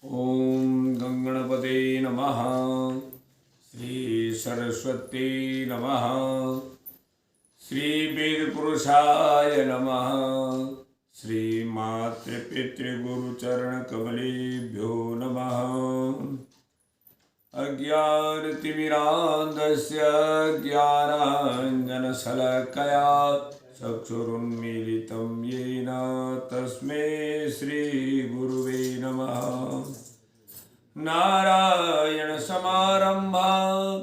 ओम गंगणपते नमः। श्री सरस्वती नमः। श्री वेदपुरुषाय नमः। श्री मातृपितृगुरुचरण कमलेभ्यो नमः। अज्ञानतिमिरान्धस्य ज्ञानाञ्जनशलाकया चक्षुरुन्मीलितं येन तस्मै श्रीगुरुवे नमः। नारायणसमारम्भां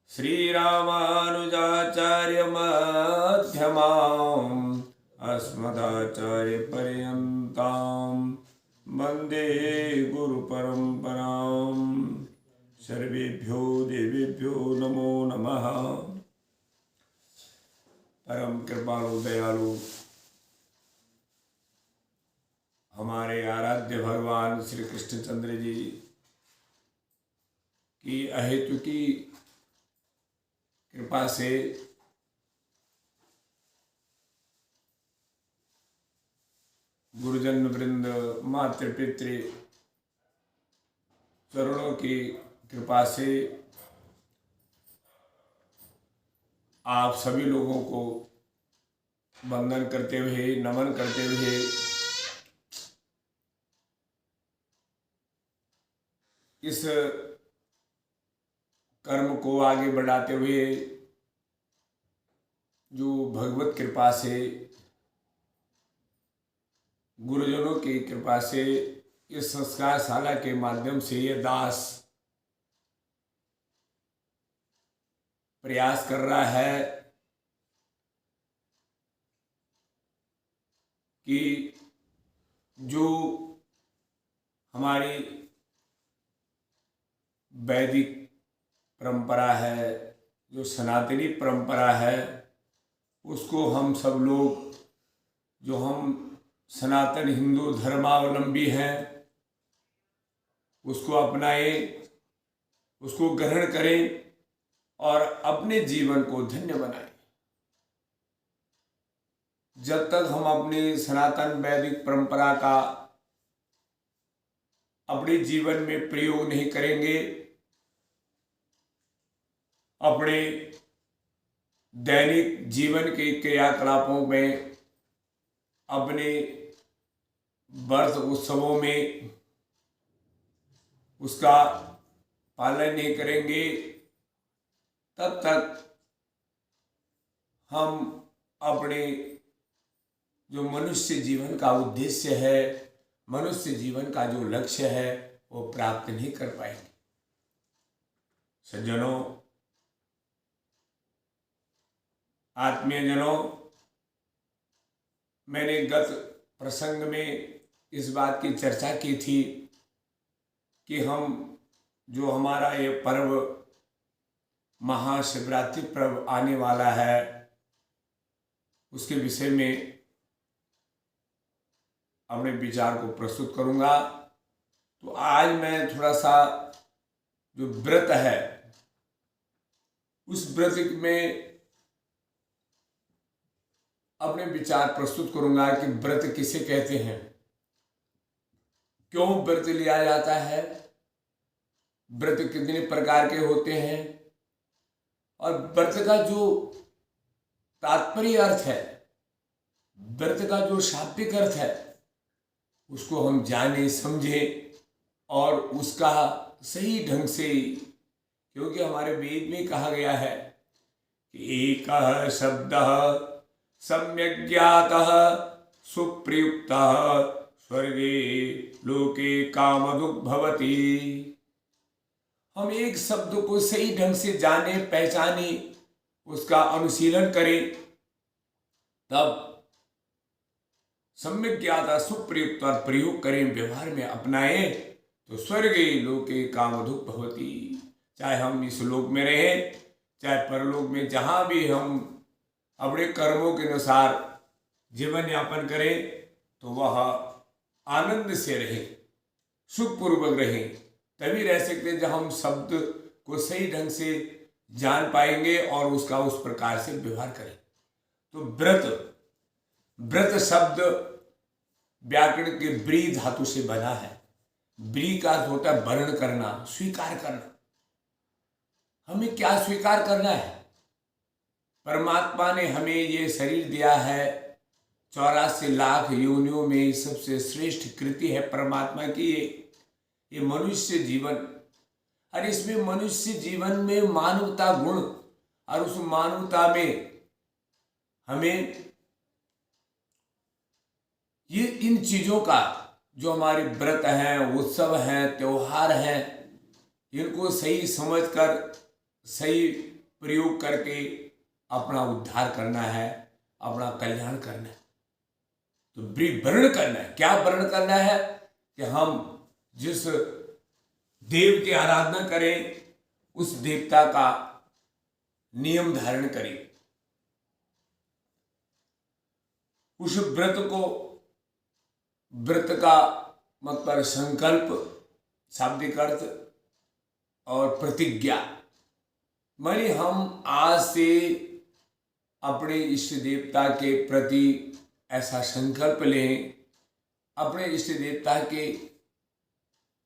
श्रीरामानुजाचार्यमध्यमाम् अस्मदाचार्यपर्यन्तां वन्दे गुरुपरम्पराम्। सर्वेभ्यो देवेभ्यो नमो नमः। परम कृपालु दयालु हमारे आराध्य भगवान श्री कृष्णचंद्र जी की अहेतु की कृपा से गुरुजन वृंद मातृ पितृ चरणों की कृपा से आप सभी लोगों को वंदन करते हुए नमन करते हुए इस कर्म को आगे बढ़ाते हुए जो भगवत कृपा से गुरुजनों की कृपा से इस संस्कारशाला के माध्यम से ये दास प्रयास कर रहा है कि जो हमारी वैदिक परंपरा है, जो सनातनी परंपरा है, उसको हम सब लोग जो हम सनातन हिंदू धर्मावलंबी हैं उसको अपनाएं, उसको ग्रहण करें और अपने जीवन को धन्य बनाएं। जब तक हम अपनी सनातन वैदिक परंपरा का अपने जीवन में प्रयोग नहीं करेंगे, अपने दैनिक जीवन के क्रियाकलापों में, अपने व्रत उत्सवों में उसका पालन नहीं करेंगे, तब तक हम अपने जो मनुष्य जीवन का उद्देश्य है, मनुष्य जीवन का जो लक्ष्य है, वो प्राप्त नहीं कर पाएंगे। सज्जनों, आत्मीयजनों, मैंने गत प्रसंग में इस बात की चर्चा की थी कि हम जो हमारा ये पर्व महाशिवरात्रि पर्व आने वाला है उसके विषय में अपने विचार को प्रस्तुत करूंगा। तो आज मैं थोड़ा सा जो व्रत है उस व्रत में अपने विचार प्रस्तुत करूंगा कि व्रत किसे कहते हैं, क्यों व्रत लिया जाता है, व्रत कितने प्रकार के होते हैं और व्रत का जो तात्पर्य अर्थ है, व्रत का जो शाब्दिक अर्थ है, उसको हम जाने समझें और उसका सही ढंग से, क्योंकि हमारे वेद में कहा गया है कि एकः शब्दः सम्यक् ज्ञातः सुप्रयुक्तः स्वर्गे लोके कामधुक् भवति। हम एक शब्द को सही ढंग से जाने, पहचाने, उसका अनुशीलन करें, तब सम्यक् ज्ञाता सुप्रयुक्त और प्रयोग करें, व्यवहार में अपनाएं, तो स्वर्गे लोके कामधुक् भवति। चाहे हम इस लोक में रहें, चाहे परलोक में, जहाँ भी हम अपने कर्मों के अनुसार जीवन यापन करें, तो वह आनंद से रहे, सुखपूर्वक रहे। तभी रह सकते जब हम शब्द को सही ढंग से जान पाएंगे और उसका उस प्रकार से व्यवहार करें। तो व्रत शब्द व्याकरण के व्री धातु से बना है। ब्री का अर्थ होता है वर्ण करना, स्वीकार करना। हमें क्या स्वीकार करना है? परमात्मा ने हमें ये शरीर दिया है, 84 लाख योनियों में सबसे श्रेष्ठ कृति है परमात्मा की ये मनुष्य जीवन। और इसमें मनुष्य जीवन में मानवता गुण, और उस मानवता में हमें ये इन चीजों का, जो हमारे व्रत हैं, उत्सव हैं, त्योहार हैं, इनको सही समझकर सही प्रयोग करके अपना उद्धार करना है, अपना कल्याण करना है। तो वर्ण करना है। क्या वर्ण करना है? कि हम जिस देव की आराधना करें उस देवता का नियम धारण करें, उस व्रत को, व्रत का मतलब संकल्प, शाब्दिक अर्थ, और प्रतिज्ञा, माने हम आज से अपने इष्ट देवता के प्रति ऐसा संकल्प लें, अपने इष्ट देवता के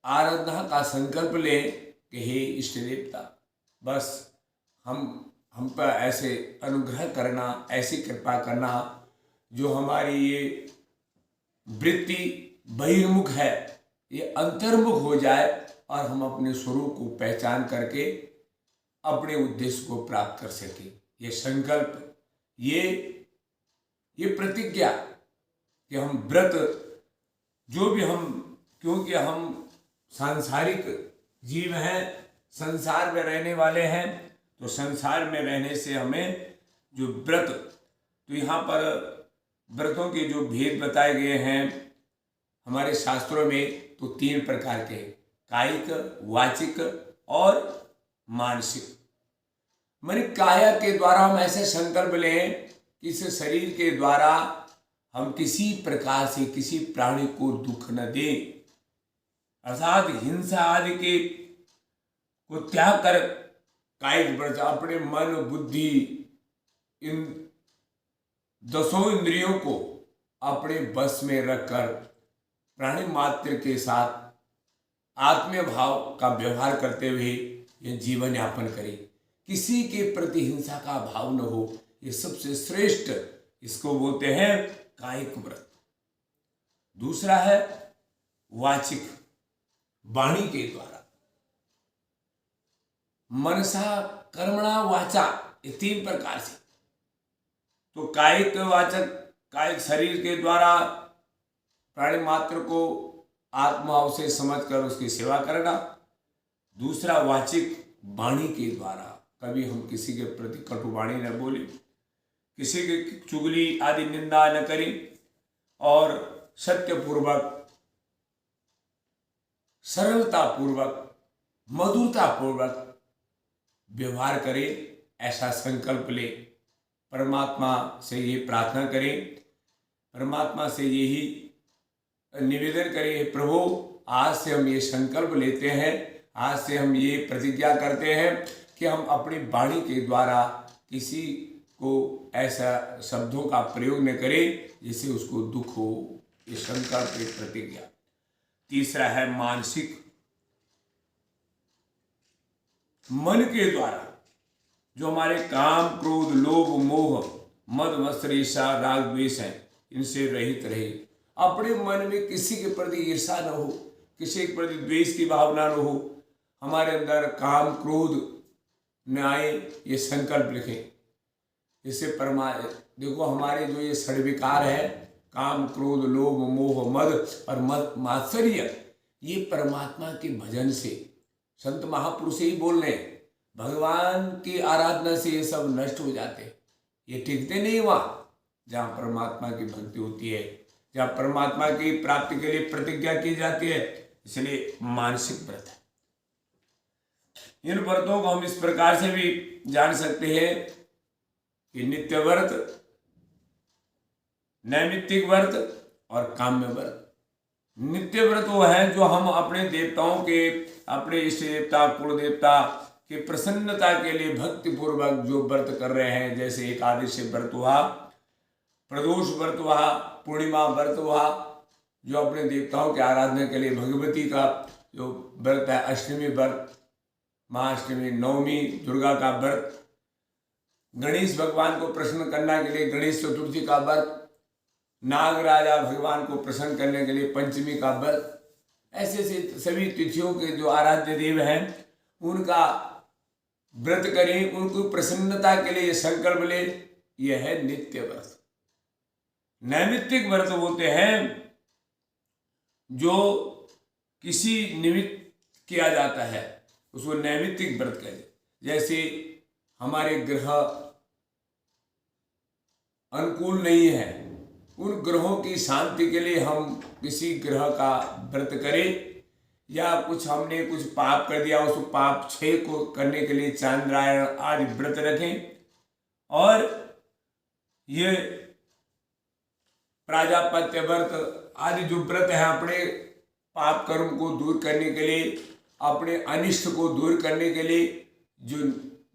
आराधना का संकल्प लें कि हे इष्ट देवता, बस हम पर ऐसे अनुग्रह करना, ऐसी कृपा करना, जो हमारी ये वृत्ति बहिर्मुख है ये अंतर्मुख हो जाए, और हम अपने स्वरूप को पहचान करके अपने उद्देश्य को प्राप्त कर सके। ये संकल्प, ये प्रतिज्ञा कि हम व्रत, जो भी हम, क्योंकि हम सांसारिक जीव हैं, संसार में रहने वाले हैं, तो संसार में रहने से हमें जो व्रत, तो यहाँ पर व्रतों के जो भेद बताए गए हैं हमारे शास्त्रों में, तो 3 प्रकार के, कायिक, वाचिक और मानसिक। माने काया के द्वारा हम ऐसे संकल्प लें कि इस शरीर के द्वारा हम किसी प्रकार से किसी प्राणी को दुख न दें, अर्थात हिंसा आदि के को त्याग कर कायिक व्रत, अपने मन, बुद्धि, इन 10 इंद्रियों को अपने बस में रखकर प्राणी मात्र के साथ आत्मीय भाव का व्यवहार करते हुए यह जीवन यापन करें, किसी के प्रति हिंसा का भाव न हो। ये सबसे श्रेष्ठ, इसको बोलते हैं कायिक व्रत। दूसरा है वाचिक, वाणी के द्वारा, मनसा कर्मणा वाचा, ये 3 प्रकार से। तो कायिक वाचक, कायिक शरीर के द्वारा प्राणी मात्र को आत्माव से समझकर उसकी सेवा करना। दूसरा वाचिक, वाणी के द्वारा, कभी हम किसी के प्रति कटु वाणी न बोले, किसी की चुगली आदि निंदा न करें, और सत्यपूर्वक, सरलता पूर्वक, मधुरता पूर्वक व्यवहार करें, ऐसा संकल्प ले। परमात्मा से ये प्रार्थना करें, परमात्मा से यही निवेदन करें, प्रभु आज से हम ये संकल्प लेते हैं, आज से हम ये प्रतिज्ञा करते हैं कि हम अपनी वाणी के द्वारा किसी को ऐसा शब्दों का प्रयोग न करें जिससे उसको दुख हो। ये संकल्प, एक प्रतिज्ञा। तीसरा है मानसिक, मन के द्वारा, जो हमारे काम, क्रोध, लोभ, मोह, मद, मत्सर, ईर्ष्या, राग, द्वेष है, इनसे रहित रहे। अपने मन में किसी के प्रति ईर्ष्या न हो, किसी के प्रति द्वेष की भावना न हो, हमारे अंदर काम, क्रोध न आए, ये संकल्प लिखें। इससे देखो हमारे जो ये षड्विकार है, काम, क्रोध, लोभ, मोह, मद और मात्सर्य, ये परमात्मा के भजन से, संत महापुरुष ही बोल रहे हैं, भगवान की आराधना से ये सब नष्ट हो जाते, ये टिकते नहीं वहाँ जहाँ परमात्मा की भक्ति होती है, जहाँ परमात्मा की प्राप्ति के लिए प्रतिज्ञा की जाती है। इसलिए मानसिक व्रत है। इन व्रतों को हम इस प्रकार से भी जान सकते हैं कि नित्य व्रत, नैमित्तिक व्रत और काम्य व्रत। नित्य व्रत वो है जो हम अपने देवताओं के, अपने इष्ट देवता, कुल देवता के प्रसन्नता के लिए भक्ति पूर्वक जो व्रत कर रहे हैं, जैसे एकादशी व्रत हुआ, प्रदोष व्रत हुआ, पूर्णिमा व्रत हुआ, जो अपने देवताओं की आराधना के लिए भगवती का जो व्रत है, अष्टमी व्रत, महाअष्टमी, नवमी दुर्गा का व्रत, गणेश भगवान को प्रसन्न करने के लिए गणेश चतुर्थी का व्रत, नागराजा भगवान को प्रसन्न करने के लिए पंचमी का व्रत, ऐसे ऐसे सभी तिथियों के जो आराध्य देव हैं उनका व्रत करें, उनको प्रसन्नता के लिए संकल्प ले। यह है नित्य व्रत। नैमित्तिक व्रत होते हैं जो किसी निमित्त किया जाता है, उसको नैमित्तिक व्रत कहते हैं। जैसे हमारे ग्रह अनुकूल नहीं है, उन ग्रहों की शांति के लिए हम किसी ग्रह का व्रत करें, या कुछ हमने कुछ पाप कर दिया, उस पाप क्षय को करने के लिए चांद्रायण आदि व्रत रखें। और ये प्राजापत्य व्रत आदि जो व्रत है अपने पाप कर्म को दूर करने के लिए, अपने अनिष्ट को दूर करने के लिए जो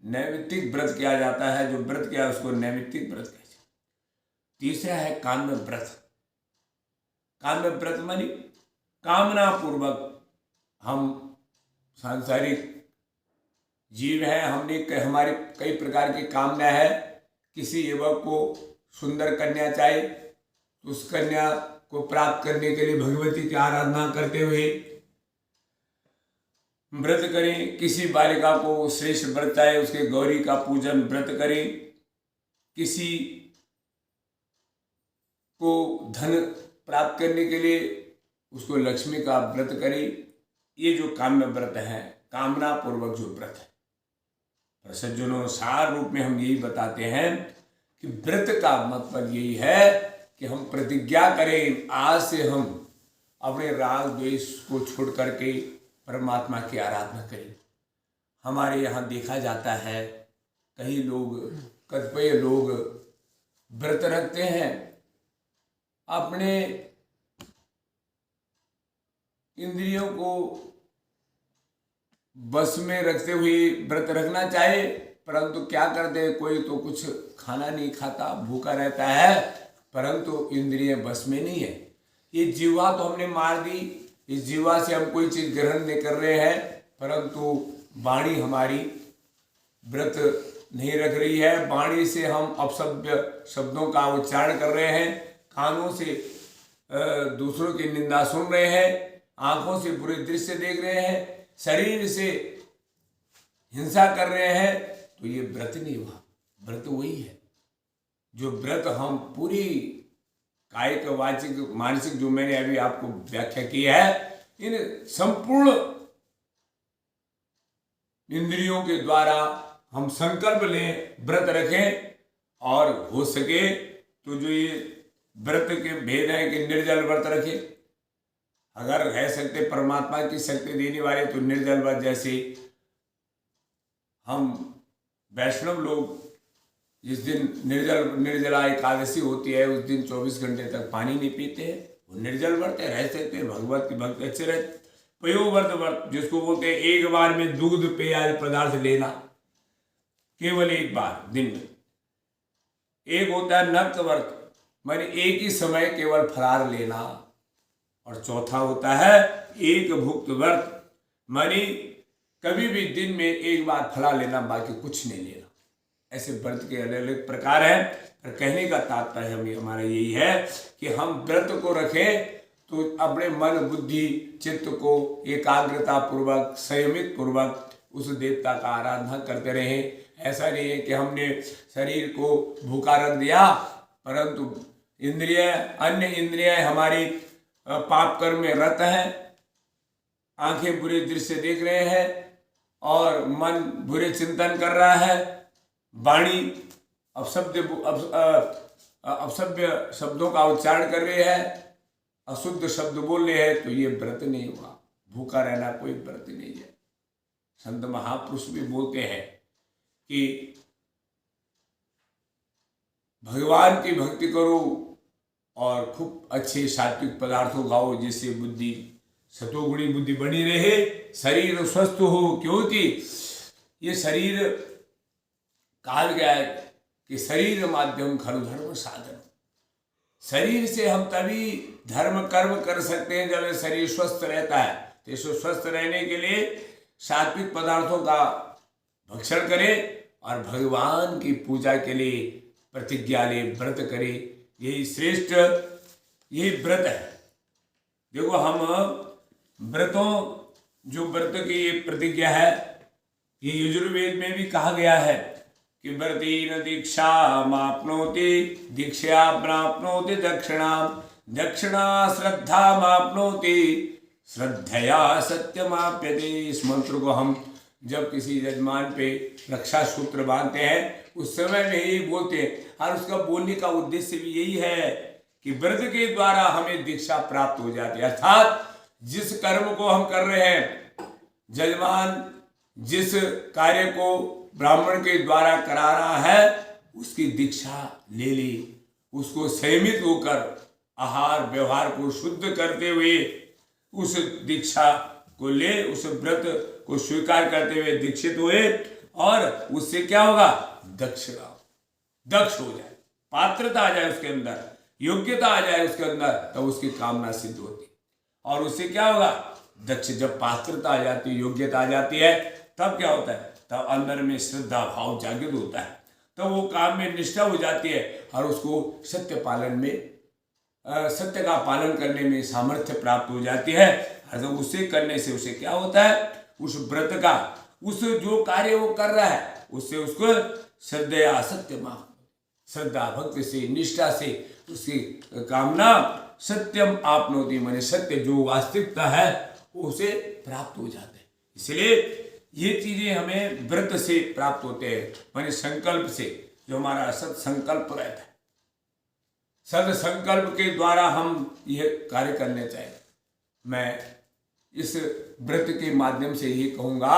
नैमित्तिक व्रत किया जाता है, जो व्रत किया उसको नैमित्तिक व्रत कहते हैं। तीसरा है काम्य व्रत। काम्य व्रत मानी कामना पूर्वक हम सांसारिक जीव हैं, हमने हमारी कई प्रकार की कामना है। किसी युवक को सुंदर कन्या चाहिए तो उस कन्या को प्राप्त करने के लिए भगवती की आराधना करते हुए व्रत करें। किसी बालिका को श्रेष्ठ व्रत चाहिए, उसके गौरी का पूजन व्रत करें। किसी को धन प्राप्त करने के लिए उसको लक्ष्मी का व्रत करें। ये जो काम्य व्रत है, कामना पूर्वक जो व्रत है, पर सज्जनों सार रूप में हम यही बताते हैं कि व्रत का मतलब यही है कि हम प्रतिज्ञा करें, आज से हम अपने राग द्वेष को छोड़ करके परमात्मा की आराधना करें। हमारे यहाँ देखा जाता है कई लोग, कतिपय लोग व्रत रखते हैं, अपने इंद्रियों को बस में रखते हुए व्रत रखना चाहे, परंतु क्या करते हैं, कोई तो कुछ खाना नहीं खाता, भूखा रहता है, परंतु इंद्रिय बस में नहीं है। ये जीवा तो हमने मार दी, इस जीवा से हम कोई चीज ग्रहण नहीं कर रहे हैं, परंतु वाणी हमारी व्रत नहीं रख रही है। वाणी से हम अपसभ्य शब्दों का उच्चारण कर रहे हैं, कानों से दूसरों की निंदा सुन रहे हैं, आंखों से बुरे दृश्य देख रहे हैं, शरीर से हिंसा कर रहे हैं, तो ये व्रत नहीं हुआ। व्रत वही है जो व्रत हम पूरी कायिक, वाचिक, मानसिक, जो मैंने अभी आपको व्याख्या की है, इन संपूर्ण इंद्रियों के द्वारा हम संकल्प लें, व्रत रखें, और हो सके तो जो ये व्रत के भेद है कि निर्जल व्रत रखें। अगर रह सकते परमात्मा की शक्ति देने वाले तो निर्जल व्रत, जैसे हम वैष्णव लोग जिस दिन निर्जला एकादशी होती है उस दिन 24 घंटे तक पानी नहीं पीते हैं, वो निर्जल व्रत है, रह सकते हैं, भगवत की भक्त अच्छे रहते। पयोव्रत जिसको बोलते हैं एक बार में दुग्ध पेय आदि पदार्थ लेना, केवल एक बार दिन में। एक होता है नक्त व्रत, माने एक ही समय केवल फलाहार लेना, और चौथा होता है एक भुक्त व्रत, मानी कभी भी दिन में एक बार फलाहार लेना, बाकी कुछ नहीं लेना। ऐसे व्रत के अलग अलग प्रकार हैं, पर कहने का तात्पर्य हमारा यही है कि हम व्रत को रखें तो अपने मन, बुद्धि, चित्त को एकाग्रता पूर्वक, संयमित पूर्वक उस देवता का आराधना करते रहें। ऐसा नहीं है कि हमने शरीर को भूखा रख दिया, परंतु इंद्रिय, अन्य इंद्रियां हमारी पाप कर्म में रत हैं, आंखें बुरे दृश्य देख रहे हैं और मन बुरे चिंतन कर रहा है, वाणी अपसभ्य शब्दों का उच्चारण कर रहे हैं, अशुद्ध शब्द बोल रहे हैं, तो ये व्रत नहीं हुआ। भूखा रहना कोई व्रत नहीं है। संत महापुरुष भी बोलते हैं कि भगवान की भक्ति करो और खूब अच्छे सात्विक पदार्थों खाओ, जिससे बुद्धि, सतोगुणी बुद्धि बनी रहे, शरीर स्वस्थ हो। क्योंकि ये शरीर कहा गया है कि शरीर माध्यम खलु धर्म साधन, शरीर से हम तभी धर्म कर्म कर सकते हैं जब शरीर स्वस्थ रहता है। तो इसको स्वस्थ रहने के लिए सात्विक पदार्थों का भक्षण करें और भगवान की पूजा के लिए प्रतिज्ञा ले, व्रत करे। यही श्रेष्ठ, यही व्रत है। देखो हम व्रतों, जो व्रत की ये प्रतिज्ञा है, ये यजुर्वेद में भी कहा गया है कि व्रतेन दीक्षा माप्नोति, दीक्षा प्राप्नोति दक्षिणाम, दक्षिणा श्रद्धा माप्नोति, श्रद्धया सत्यमाप्यते। इस मंत्र को हम जब किसी यजमान पे रक्षा सूत्र बांधते हैं उस समय में यही बोलते हैं, और उसका बोलने का उद्देश्य भी यही है कि व्रत के द्वारा हमें दीक्षा प्राप्त हो जाती है। अर्थात जिस कर्म को हम कर रहे हैं, यजमान जिस कार्य को ब्राह्मण के द्वारा करा रहा है उसकी दीक्षा ले ली, उसको संयमित होकर आहार व्यवहार को शुद्ध करते हुए उस दीक्षा को ले, उस व्रत को स्वीकार करते हुए दीक्षित हुए, और उससे क्या होगा, दक्ष हो जाए, पात्रता आ जाए उसके अंदर, योग्यता आ जाए उसके अंदर, तब उसकी कामना सिद्ध होती। और उससे क्या होगा, दक्ष, जब पात्रता आ जाती है, योग्यता आ जाती है, तब क्या होता है, तब अंदर में श्रद्धा भाव जागृत होता है, तब वो काम में निष्ठा हो जाती है और उसको सत्य पालन में, सत्य का पालन करने में सामर्थ्य प्राप्त हो जाती है। और उसे करने से उसे क्या होता है, उस व्रत का, उस जो कार्य वो कर रहा है उससे उसको श्रद्धया सत्यमा, श्रद्धा भक्ति से, निष्ठा से उसकी कामना सत्यम आपनोति, माने सत्य जो वास्तविकता है उसे प्राप्त हो जाते हैं। इसलिए ये चीजें हमें व्रत से प्राप्त होते हैं, माने संकल्प से, जो हमारा सत्संकल्प रहता है, सत्संकल्प के द्वारा हम यह कार्य करने चाहिए। मैं इस व्रत के माध्यम से ये कहूंगा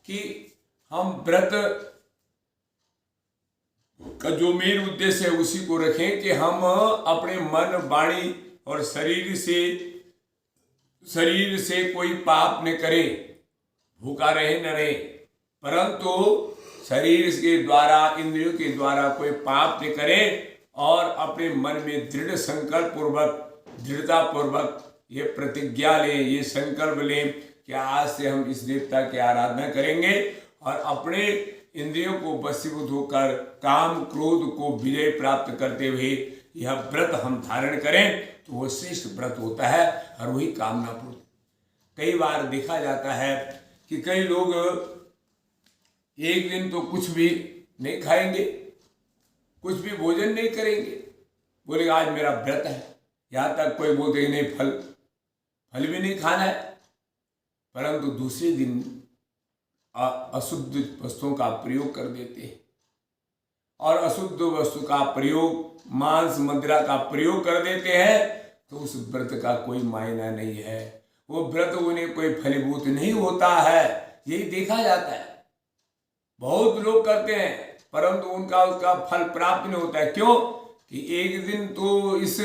कि हम व्रत का जो मेन उद्देश्य है उसी को रखें कि हम अपने मन, वाणी और शरीर से कोई पाप न करें, भूखा रहे न रहे, परंतु शरीर के द्वारा, इंद्रियों के द्वारा कोई पाप न करें, और अपने मन में दृढ़ संकल्प पूर्वक, दृढ़ता पूर्वक ये प्रतिज्ञा लें, ये संकल्प लें कि आज से हम इस देवता की आराधना करेंगे, और अपने इंद्रियों को वशीभूत होकर काम क्रोध को विजय प्राप्त करते हुए यह व्रत हम धारण करें, तो वो श्रेष्ठ व्रत होता है और वही कामना पूर्ति। कई बार देखा जाता है कि कई लोग एक दिन तो कुछ भी नहीं खाएंगे, कुछ भी भोजन नहीं करेंगे, बोलेगा आज मेरा व्रत है। यहाँ तक कोई बोलते नहीं, फल भी नहीं खाना है, परंतु दूसरे दिन अशुद्ध वस्तुओं का प्रयोग कर देते हैं, और अशुद्ध वस्तु का प्रयोग, मांस मदिरा का प्रयोग कर देते हैं, तो उस व्रत का कोई मायना नहीं है, वो व्रत उन्हें कोई फलीभूत नहीं होता है। यही देखा जाता है, बहुत लोग करते हैं परंतु उनका उसका फल प्राप्त नहीं होता है। क्यों कि एक दिन तो इस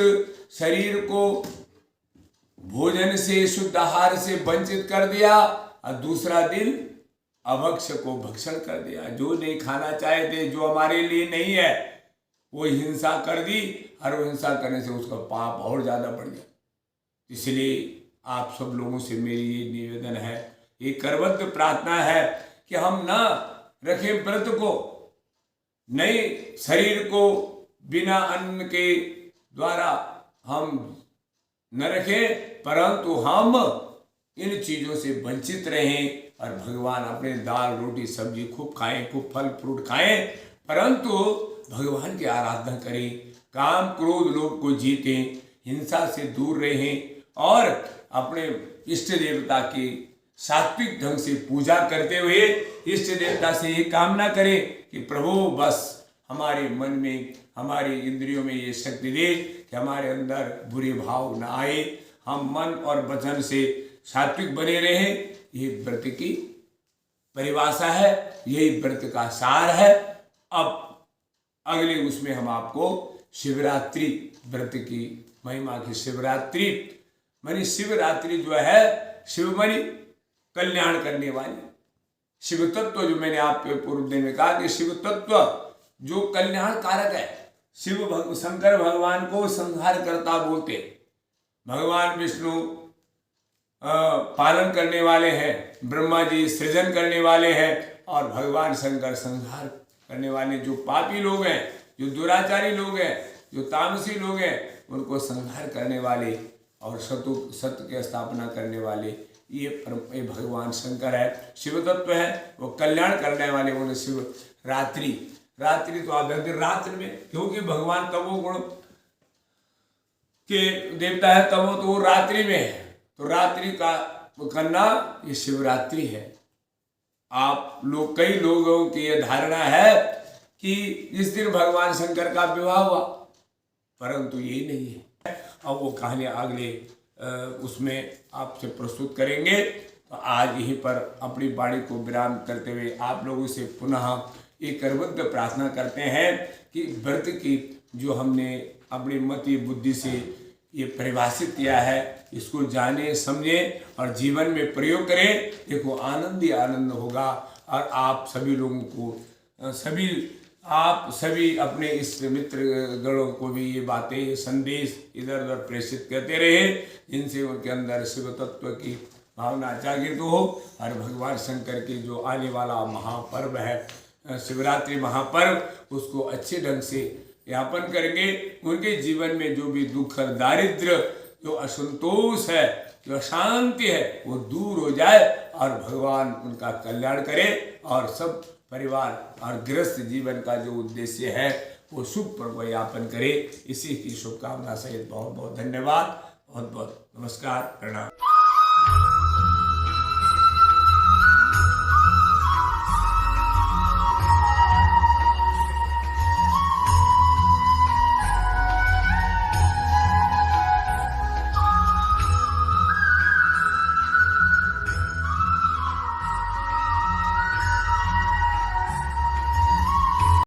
शरीर को भोजन से, शुद्ध आहार से वंचित कर दिया, और दूसरा दिन अभक्ष को भक्षण कर दिया, जो नहीं खाना चाहते, जो हमारे लिए नहीं है, वो हिंसा कर दी, और वो हिंसा करने से उसका पाप और ज्यादा बढ़ गया। इसलिए आप सब लोगों से मेरी ये निवेदन है, ये करबद्ध प्रार्थना है कि हम ना रखें व्रत को, नहीं शरीर को बिना अन्न के द्वारा हम न रखें, परंतु हम इन चीजों से वंचित रहें, और भगवान अपने दाल रोटी सब्जी खूब खाएं, खूब फल फ्रूट खाएं, परंतु भगवान की आराधना करें, काम क्रोध लोभ को जीतें, हिंसा से दूर रहें, और अपने इष्ट देवता की सात्विक ढंग से पूजा करते हुए इष्ट देवता से ये कामना करें कि प्रभु बस हमारे मन में, हमारी इंद्रियों में ये शक्ति दे कि हमारे अंदर बुरे भाव न आए, हम मन और वचन से सात्विक बने रहें। ये व्रत की परिभाषा है, यही व्रत का सार है। अब अगले उसमें हम आपको शिवरात्रि व्रत की महिमा की, शिवरात्रि मानी शिवरात्रि जो है, शिव मानी कल्याण करने वाली, शिव तत्व जो मैंने आपके पूर्व दिन में कहा कि शिव तत्व जो कल्याण कारक है, शंकर भगवान को संहार करता बोलते। भगवान विष्णु पालन करने वाले हैं, ब्रह्मा जी सृजन करने वाले हैं, और भगवान शंकर संहार करने वाले। जो पापी लोग हैं, जो दुराचारी लोग हैं, जो तामसी लोग हैं, उनको संहार करने वाले और सत्य की स्थापना करने वाले ये भगवान शंकर है। शिव तत्व है, वो कल्याण करने वाले। उन्हें शिव रात्रि तो आप देखते रात्रि में, क्योंकि भगवान तमोगुण के देवता है, तमो तो वो रात्रि में है, तो रात्रि का करना ये शिवरात्रि है। आप लोग, कई लोगों की यह धारणा है कि इस दिन भगवान शंकर का विवाह हुआ, परंतु ये नहीं है। अब वो कहानी अगले उसमें आपसे प्रस्तुत करेंगे। तो आज यहीं पर अपनी वाणी को विराम करते हुए आप लोगों से पुनः एक करबद्ध प्रार्थना करते हैं कि व्रत की जो हमने अपनी मति बुद्धि से ये परिभाषित किया है, इसको जाने समझे और जीवन में प्रयोग करें। देखो आनंद ही आनंद होगा। और आप सभी लोगों को आप सभी अपने इस मित्र गणों को भी ये बातें, ये संदेश इधर उधर प्रेषित करते रहे, जिनसे उनके अंदर शिव तत्व की भावना जागृत हो और भगवान शंकर की जो आने वाला महापर्व है शिवरात्रि महापर्व, उसको अच्छे ढंग से यापन करेंगे। उनके जीवन में जो भी दुख, दारिद्र्य, जो असंतोष है, जो अशांति है, वो दूर हो जाए और भगवान उनका कल्याण करे और सब परिवार और गृहस्थ जीवन का जो उद्देश्य है वो शुभ पर्व यापन करे। इसी की शुभकामना सहित बहुत बहुत धन्यवाद, बहुत बहुत नमस्कार, प्रणाम।